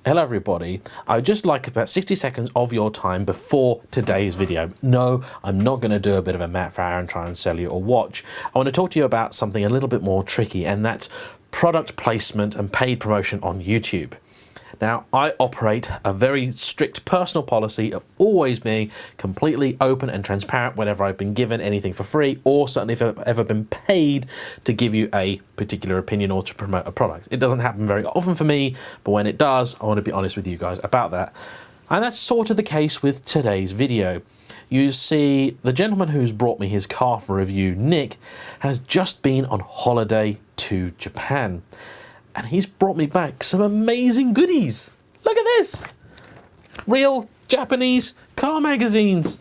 Hello everybody, I'd just like about 60 seconds of your time before today's video. No, I'm not going to do a bit of a Matt Farah and try and sell you a watch. I want to talk to you about something a little bit more tricky, and that's product placement and paid promotion on YouTube. Now, I operate a very strict personal policy of always being completely open and transparent whenever I've been given anything for free, or certainly if I've ever been paid to give you a particular opinion or to promote a product. It doesn't happen very often for me, but when it does, I want to be honest with you guys about that. And that's sort of the case with today's video. You see, the gentleman who's brought me his car for review, Nick, has just been on holiday to Japan. And he's brought me back some amazing goodies. Look at this. Real Japanese car magazines.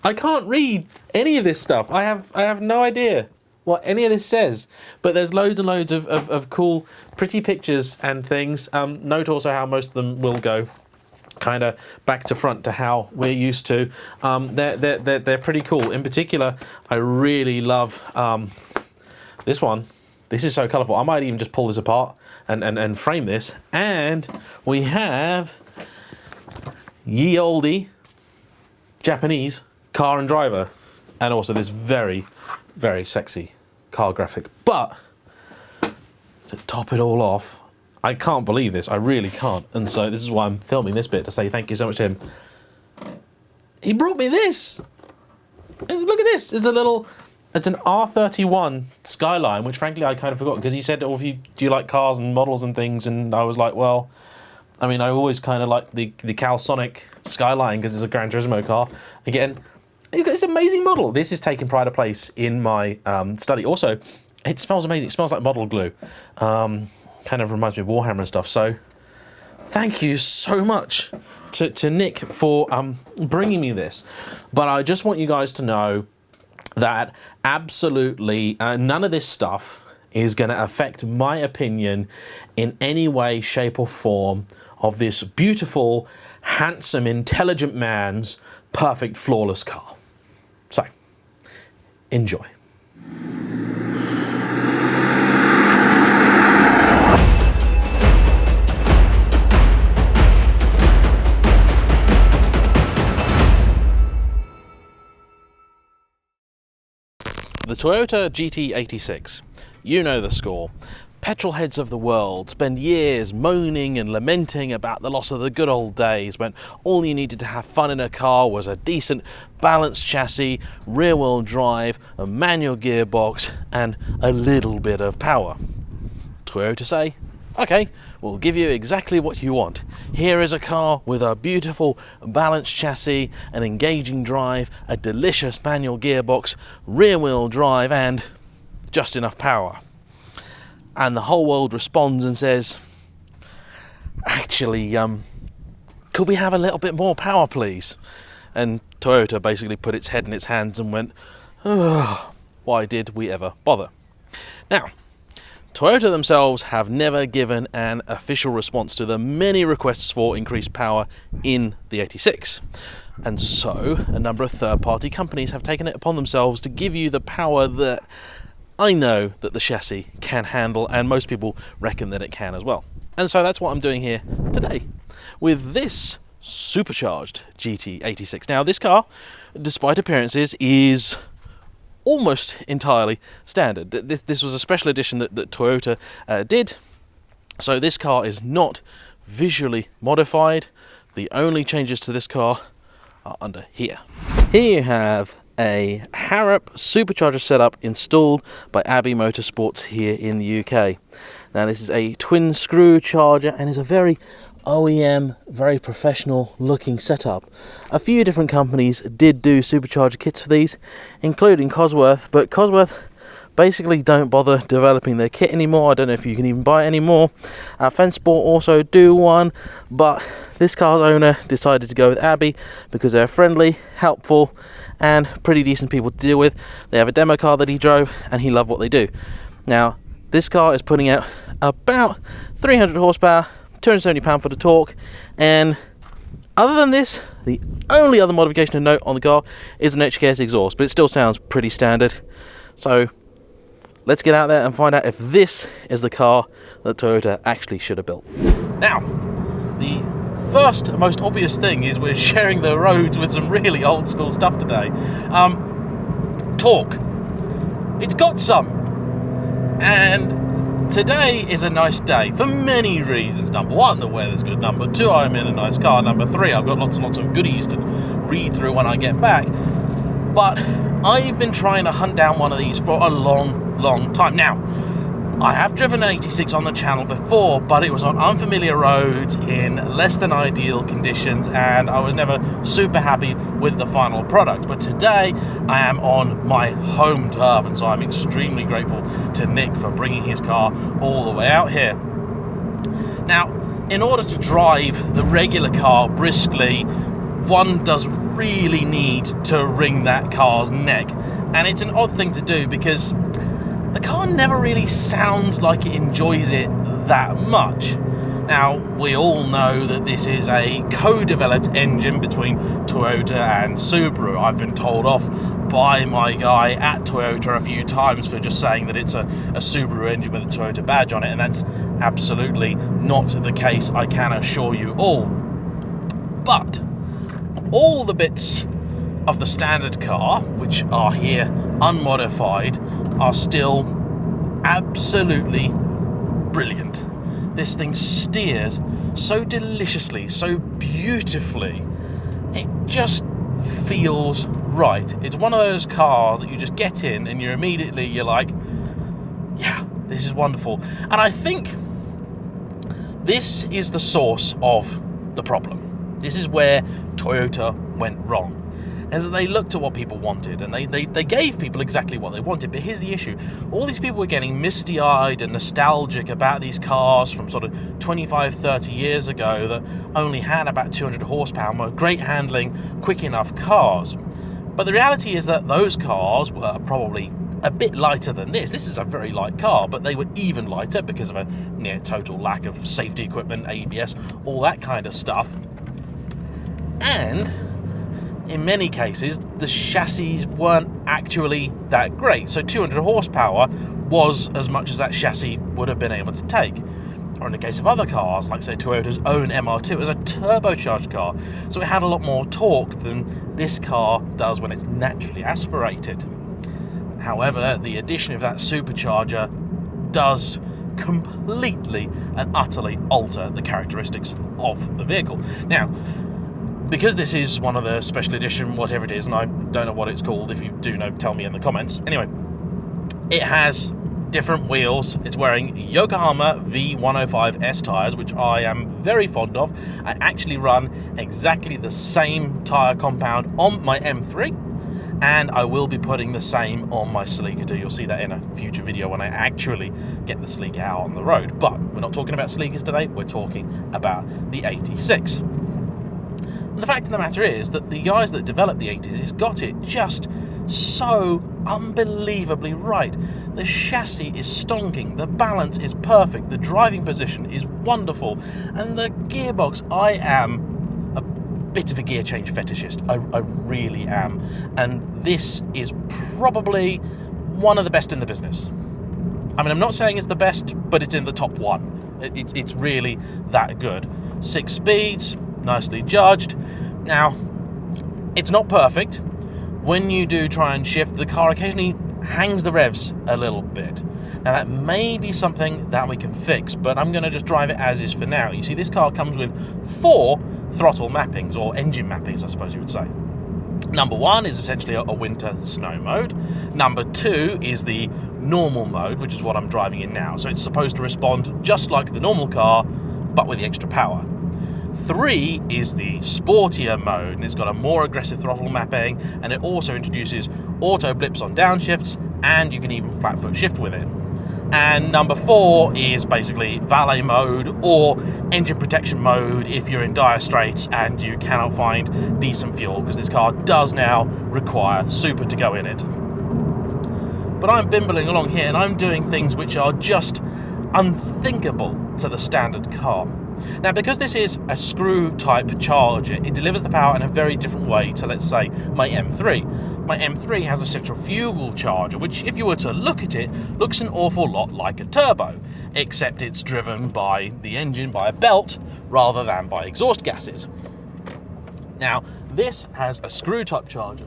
I can't read any of this stuff. I have no idea what any of this says. But there's loads and loads of cool, pretty pictures and things. Note also how most of them will go kind of back to front to how we're used to. They're pretty cool. In particular, I really love this one. This is so colourful. I might even just pull this apart and frame this. And we have ye olde Japanese car and driver. And also this very, very sexy car graphic. But to top it all off, I can't believe this. I really can't. And so this is why I'm filming this bit, to say thank you so much to him. He brought me this. Look at this. It's an R31 Skyline, which frankly I kind of forgot, because he said, oh, do you like cars and models and things? And I was like, well, I mean, I always kind of like the Calsonic Skyline because it's a Gran Turismo car. Again, it's an amazing model. This is taking pride of place in my study. Also, it smells amazing. It smells like model glue. Kind of reminds me of Warhammer and stuff. So thank you so much to Nick for bringing me this. But I just want you guys to know that absolutely none of this stuff is going to affect my opinion in any way, shape or form of this beautiful, handsome, intelligent man's perfect, flawless car. So, enjoy. The Toyota GT86. You know the score. Petrol heads of the world spend years moaning and lamenting about the loss of the good old days when all you needed to have fun in a car was a decent balanced chassis, rear-wheel drive, a manual gearbox and a little bit of power. Toyota say, okay, we'll give you exactly what you want. Here is a car with a beautiful balanced chassis, an engaging drive, a delicious manual gearbox, rear-wheel drive and just enough power. And the whole world responds and says, actually, could we have a little bit more power, please? And Toyota basically put its head in its hands and went, oh, why did we ever bother? Now, Toyota themselves have never given an official response to the many requests for increased power in the 86. And so, a number of third-party companies have taken it upon themselves to give you the power that I know that the chassis can handle, and most people reckon that it can as well. And so that's what I'm doing here today with this supercharged GT86. Now, this car, despite appearances, is almost entirely standard. This was a special edition that Toyota did. So this car is not visually modified. The only changes to this car are under here. Here you have a Harrop supercharger setup installed by Abbey Motorsports here in the UK. Now this is a twin screw charger and is a very OEM, very professional looking setup. A few different companies did do supercharger kits for these, including Cosworth, but Cosworth basically don't bother developing their kit anymore. I don't know if you can even buy it anymore. Fensport also do one, but this car's owner decided to go with Abbey because they're friendly, helpful and pretty decent people to deal with. They have a demo car that he drove and he loved what they do. Now this car is putting out about 300 horsepower, 270 pound-foot of torque, and other than this, the only other modification of note on the car is an HKS exhaust, but it still sounds pretty standard. So let's get out there and find out if this is the car that Toyota actually should have built. Now, the first and most obvious thing is we're sharing the roads with some really old school stuff today. Torque. It's got some. And today is a nice day for many reasons. Number one, the weather's good. Number two, I'm in a nice car. Number three, I've got lots and lots of goodies to read through when I get back. But I've been trying to hunt down one of these for a long time. Now, I have driven an 86 on the channel before, but it was on unfamiliar roads in less than ideal conditions, and I was never super happy with the final product. But today, I am on my home turf, and so I'm extremely grateful to Nick for bringing his car all the way out here. Now, in order to drive the regular car briskly, one does really need to wring that car's neck. And it's an odd thing to do because the car never really sounds like it enjoys it that much. Now, we all know that this is a co-developed engine between Toyota and Subaru. I've been told off by my guy at Toyota a few times for just saying that it's a Subaru engine with a Toyota badge on it, and that's absolutely not the case, I can assure you all. But all the bits of the standard car, which are here unmodified, are still absolutely brilliant. This thing steers so deliciously, so beautifully. It just feels right. It's one of those cars that you just get in and you're like, yeah, this is wonderful. And I think this is the source of the problem. This is where Toyota went wrong. As they looked at what people wanted, and they gave people exactly what they wanted. But here's the issue. All these people were getting misty-eyed and nostalgic about these cars from sort of 25, 30 years ago that only had about 200 horsepower and were great handling, quick enough cars. But the reality is that those cars were probably a bit lighter than this. This is a very light car, but they were even lighter because of a near total lack of safety equipment, ABS, all that kind of stuff. And in many cases, the chassis weren't actually that great. So 200 horsepower was as much as that chassis would have been able to take. Or in the case of other cars, like say Toyota's own MR2, it was a turbocharged car. So it had a lot more torque than this car does when it's naturally aspirated. However, the addition of that supercharger does completely and utterly alter the characteristics of the vehicle. Now, because this is one of the special edition, whatever it is, and I don't know what it's called, if you do know, tell me in the comments. Anyway, it has different wheels. It's wearing Yokohama V105S tyres, which I am very fond of. I actually run exactly the same tyre compound on my M3, and I will be putting the same on my Sleeker too. You'll see that in a future video when I actually get the Sleeker out on the road. But we're not talking about Sleekers today, we're talking about the 86. And the fact of the matter is that the guys that developed the 86 got it just so unbelievably right. The chassis is stonking, the balance is perfect, the driving position is wonderful, and the gearbox, I am a bit of a gear change fetishist. I really am. And this is probably one of the best in the business. I mean, I'm not saying it's the best, but it's in the top one. It's really that good. 6 speeds, nicely judged. Now, it's not perfect. When you do try and shift, the car occasionally hangs the revs a little bit. Now, that may be something that we can fix, but I'm going to just drive it as is for now. You see, this car comes with 4 throttle mappings, or engine mappings, I suppose you would say. Number 1 is essentially a winter snow mode. Number 2 is the normal mode, which is what I'm driving in now. So it's supposed to respond just like the normal car, but with the extra power. 3 is the sportier mode, and it's got a more aggressive throttle mapping, and it also introduces auto blips on downshifts, and you can even flat foot shift with it. And number 4 is basically valet mode, or engine protection mode if you're in dire straits and you cannot find decent fuel, because this car does now require super to go in it. But I'm bimbling along here and I'm doing things which are just unthinkable to the standard car. Now, because this is a screw type charger, it delivers the power in a very different way to, let's say, my M3. My M3 has a centrifugal charger, which, if you were to look at it, looks an awful lot like a turbo, except it's driven by the engine by a belt rather than by exhaust gases. Now, this has a screw type charger,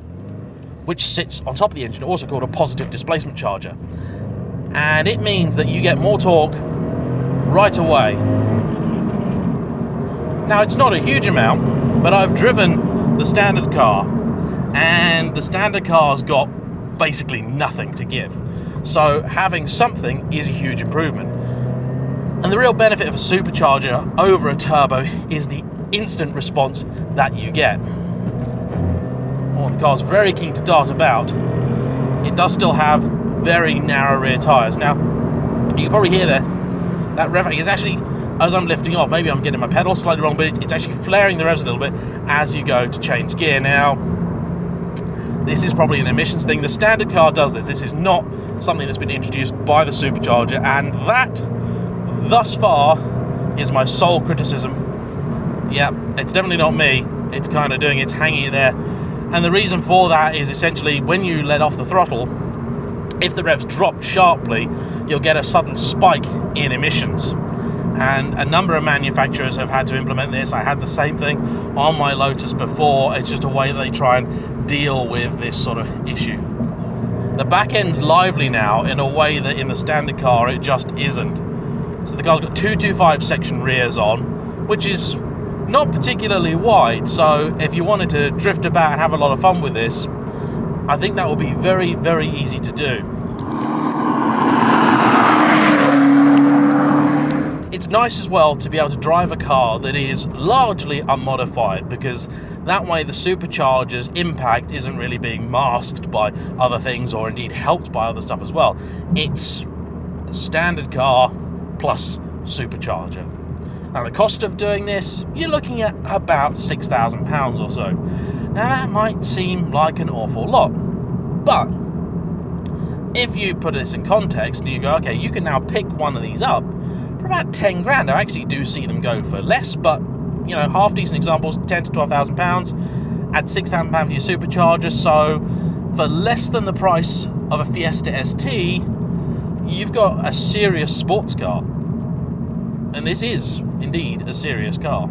which sits on top of the engine, also called a positive displacement charger. And it means that you get more torque right away. Now, it's not a huge amount, but I've driven the standard car, and the standard car's got basically nothing to give. So having something is a huge improvement. And the real benefit of a supercharger over a turbo is the instant response that you get. While the car's very keen to dart about, it does still have very narrow rear tyres. Now, you can probably hear that rev is actually, as I'm lifting off, maybe I'm getting my pedal slightly wrong, but it's actually flaring the revs a little bit as you go to change gear. Now, this is probably an emissions thing. The standard car does this. This is not something that's been introduced by the supercharger, and that, thus far, is my sole criticism. Yeah, it's definitely not me. It's kind of doing, it's hanging it there. And the reason for that is essentially when you let off the throttle, if the revs drop sharply, you'll get a sudden spike in emissions. And a number of manufacturers have had to implement this. I had the same thing on my Lotus before. It's just a way that they try and deal with this sort of issue. The back end's lively now in a way that in the standard car it just isn't. So the car's got 225 section rears on, which is not particularly wide. So if you wanted to drift about and have a lot of fun with this, I think that will be very, very easy to do. It's nice as well to be able to drive a car that is largely unmodified, because that way the supercharger's impact isn't really being masked by other things or indeed helped by other stuff as well. It's a standard car plus supercharger. Now, the cost of doing this, you're looking at about £6,000 or so. Now, that might seem like an awful lot, but if you put this in context and you go, okay, you can now pick one of these up for about 10 grand. I actually do see them go for less, but you know, half decent examples, 10 to 12,000 pounds. Add £6,000 for your supercharger, so for less than the price of a Fiesta ST, you've got a serious sports car. And this is indeed a serious car.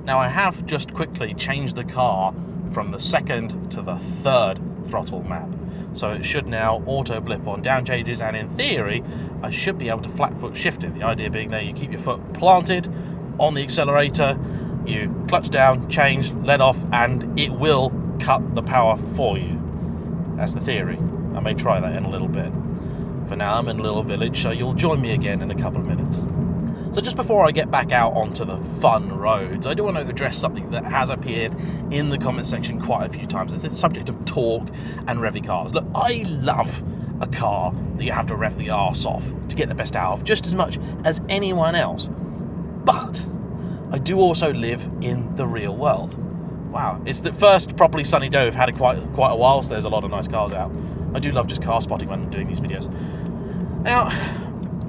Now, I have just quickly changed the car from the second to the third throttle map, so it should now auto blip on down changes, and in theory I should be able to flat foot shift it. The idea being there, you keep your foot planted on the accelerator, you clutch down, change, let off, and it will cut the power for you. That's the theory. I may try that in a little bit. For now, I'm in a little village, so you'll join me again in a couple of minutes. So just before I get back out onto the fun roads, I do want to address something that has appeared in the comment section quite a few times. It's the subject of torque and revvy cars. Look, I love a car that you have to rev the arse off to get the best out of, just as much as anyone else. But I do also live in the real world. Wow, it's the first properly sunny day we've had in quite a while, so there's a lot of nice cars out. I do love just car spotting when I'm doing these videos. Now,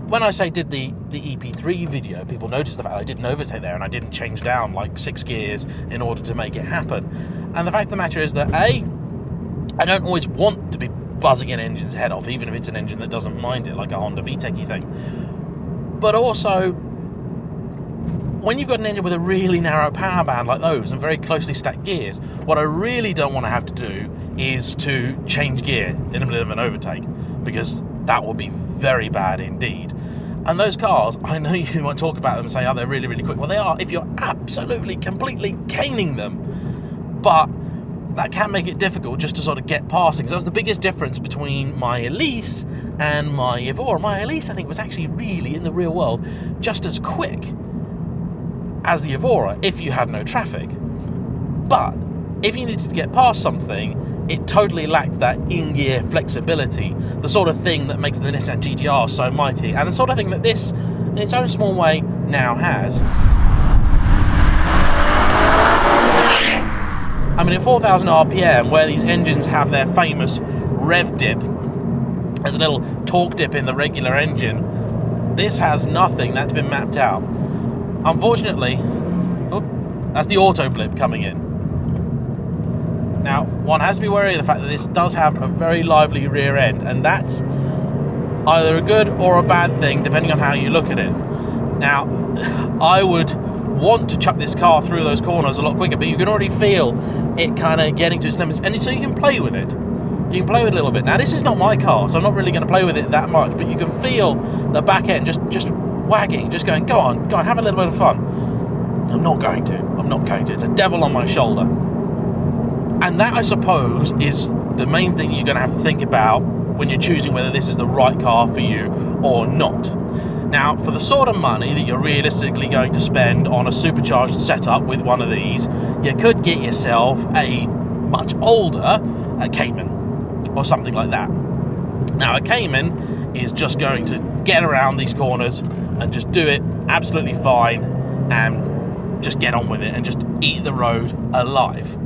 when I say did the EP3 video, people noticed the fact I didn't overtake there and I didn't change down like 6 gears in order to make it happen. And the fact of the matter is that A, I don't always want to be buzzing an engine's head off, even if it's an engine that doesn't mind it, like a Honda VTEC thing. But also, when you've got an engine with a really narrow power band like those and very closely stacked gears, what I really don't want to have to do is to change gear in the middle of an overtake, because that would be very bad indeed. And those cars, I know you might talk about them and say, oh, they're really, really quick. Well, they are if you're absolutely, completely caning them. But that can make it difficult just to sort of get passing. So that's the biggest difference between my Elise and my Evora. My Elise, I think, was actually really, in the real world, just as quick as the Evora if you had no traffic. But if you needed to get past something, it totally lacked that in-gear flexibility, the sort of thing that makes the Nissan GT-R so mighty, and the sort of thing that this, in its own small way, now has. I mean, at 4,000 RPM, where these engines have their famous rev dip, there's a little torque dip in the regular engine, this has nothing. That's been mapped out. Unfortunately, that's the auto blip coming in. Now, one has to be wary of the fact that this does have a very lively rear end, and that's either a good or a bad thing, depending on how you look at it. Now, I would want to chuck this car through those corners a lot quicker, but you can already feel it kind of getting to its limits, and so you can play with it. You can play with it a little bit. Now, this is not my car, so I'm not really going to play with it that much, but you can feel the back end just wagging, just going, go on, have a little bit of fun. I'm not going to. It's a devil on my shoulder. And that, I suppose, is the main thing you're going to have to think about when you're choosing whether this is the right car for you or not. Now, for the sort of money that you're realistically going to spend on a supercharged setup with one of these, you could get yourself a much older Cayman or something like that. Now, a Cayman is just going to get around these corners and just do it absolutely fine and just get on with it and just eat the road alive.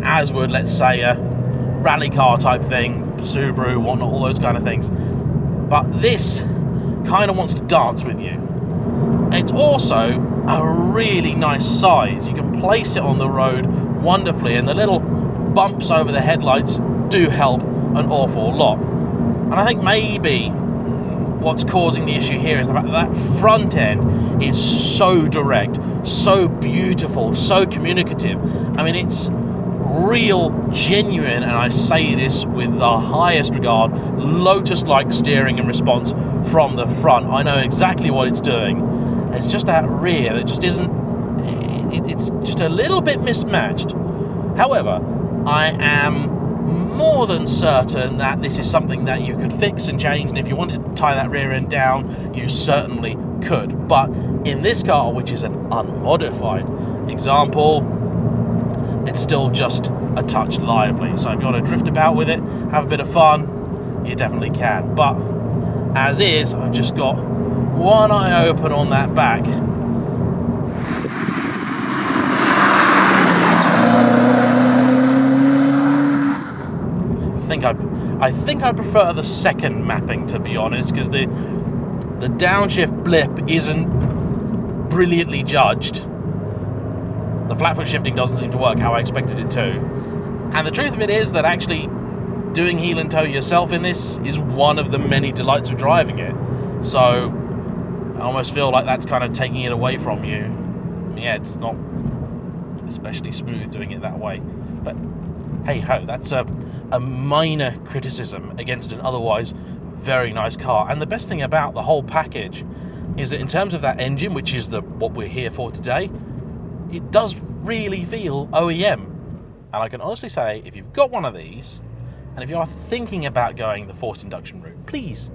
As would, let's say, a rally car type thing, Subaru, whatnot, all those kind of things. But this kind of wants to dance with you. It's also a really nice size. You can place it on the road wonderfully, and the little bumps over the headlights do help an awful lot. And I think maybe what's causing the issue here is the fact that that front end is so direct, so beautiful, so communicative. I mean, it's real, genuine, and I say this with the highest regard, Lotus-like steering and response from the front. I know exactly what it's doing. It's just that rear that just isn't, it's just a little bit mismatched. However, I am more than certain that this is something that you could fix and change, and if you wanted to tie that rear end down, you certainly could. But in this car, which is an unmodified example, it's still just a touch lively. So if you want to drift about with it, have a bit of fun, you definitely can. But as is, I've just got one eye open on that back. I think I prefer the second mapping, to be honest, because the downshift blip isn't brilliantly judged. The flat foot shifting doesn't seem to work how I expected it to. And the truth of it is that actually doing heel and toe yourself in this is one of the many delights of driving it. So I almost feel like that's kind of taking it away from you. Yeah, it's not especially smooth doing it that way. But hey ho, that's a minor criticism against an otherwise very nice car. And the best thing about the whole package is that in terms of that engine, which is what we're here for today, it does really feel OEM. And I can honestly say, if you've got one of these, and if you are thinking about going the forced induction route, please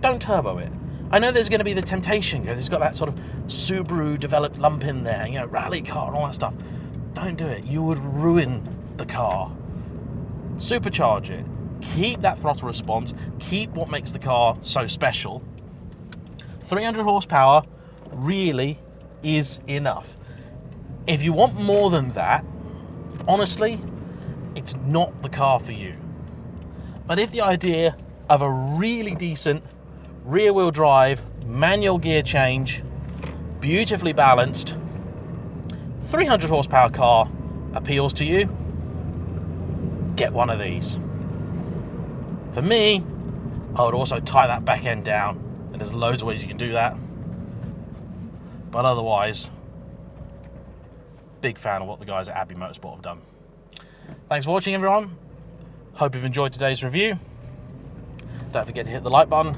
don't turbo it. I know there's going to be the temptation because it's got that sort of Subaru developed lump in there, you know, rally car and all that stuff. Don't do it. You would ruin the car. Supercharge it. Keep that throttle response. Keep what makes the car so special. 300 horsepower really is enough. If you want more than that, honestly, it's not the car for you. But if the idea of a really decent rear-wheel drive, manual gear change, beautifully balanced, 300 horsepower car appeals to you, get one of these. For me, I would also tie that back end down, and there's loads of ways you can do that. But otherwise, big fan of what the guys at Abbey Motorsports have done. Thanks for watching, everyone. Hope you've enjoyed today's review. Don't forget to hit the like button.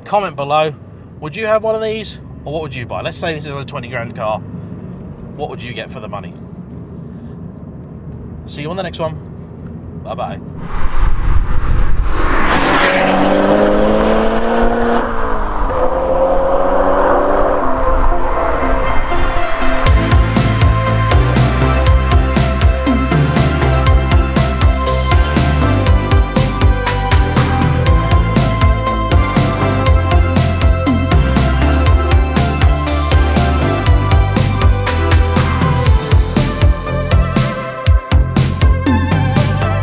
Comment below. Would you have one of these, or what would you buy? Let's say this is a 20 grand car. What would you get for the money? See you on the next one. Bye-bye.